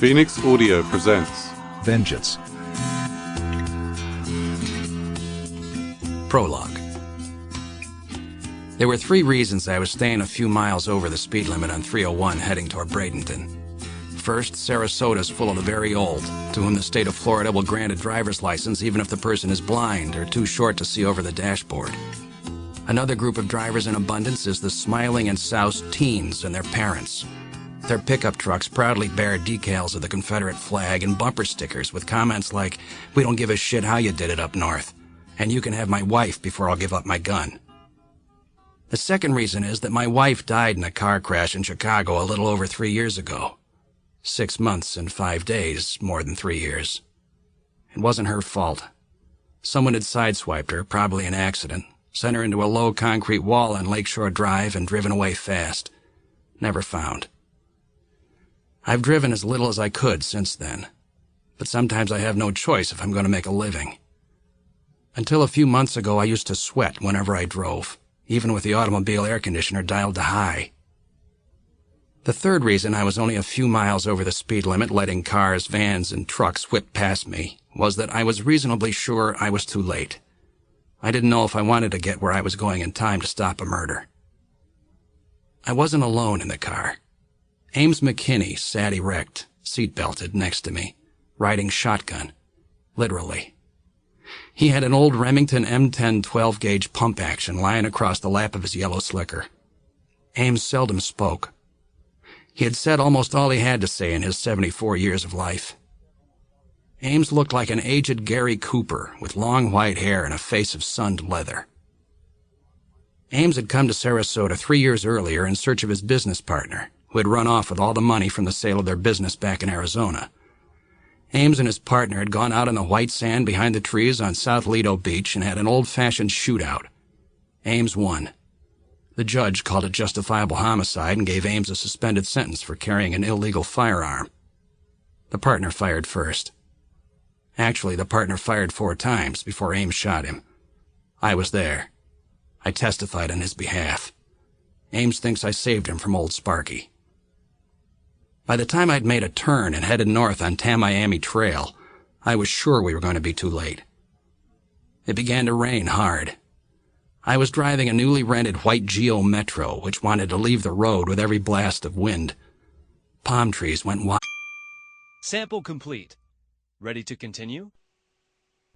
Phoenix Audio presents Vengeance. Prologue. There were 3 reasons I was staying a few miles over the speed limit on 301 heading toward Bradenton. First, Sarasota's full of the very old, to whom the state of Florida will grant a driver's license even if the person is blind or too short to see over the dashboard. Another group of drivers in abundance is the smiling and soused teens and their parents. Their pickup trucks proudly bear decals of the Confederate flag and bumper stickers with comments like, "We don't give a shit how you did it up north, and you can have my wife before I'll give up my gun." The second reason is that my wife died in a car crash in Chicago a little over 3 years ago. 6 months and 5 days, more than 3 years. It wasn't her fault. Someone had sideswiped her, probably an accident, sent her into a low concrete wall on Lakeshore Drive and driven away fast. Never found. I've driven as little as I could since then, but sometimes I have no choice if I'm going to make a living. Until a few months ago, I used to sweat whenever I drove, even with the automobile air conditioner dialed to high. The third reason I was only a few miles over the speed limit letting cars, vans, and trucks whip past me was that I was reasonably sure I was too late. I didn't know if I wanted to get where I was going in time to stop a murder. I wasn't alone in the car. Ames McKinney sat erect, seat-belted, next to me, riding shotgun, literally. He had an old Remington M10 12-gauge pump action lying across the lap of his yellow slicker. Ames seldom spoke. He had said almost all he had to say in his 74 years of life. Ames looked like an aged Gary Cooper with long white hair and a face of sunned leather. Ames had come to Sarasota 3 years earlier in search of his business partner, who had run off with all the money from the sale of their business back in Arizona. Ames and his partner had gone out in the white sand behind the trees on South Lido Beach and had an old-fashioned shootout. Ames won. The judge called it justifiable homicide and gave Ames a suspended sentence for carrying an illegal firearm. The partner fired first. Actually, the partner fired 4 times before Ames shot him. I was there. I testified on his behalf. Ames thinks I saved him from old Sparky. By the time I'd made a turn and headed north on Tamiami Trail, I was sure we were going to be too late. It began to rain hard. I was driving a newly rented white Geo Metro, which wanted to leave the road with every blast of wind. Palm trees went wild. Sample complete. Ready to continue?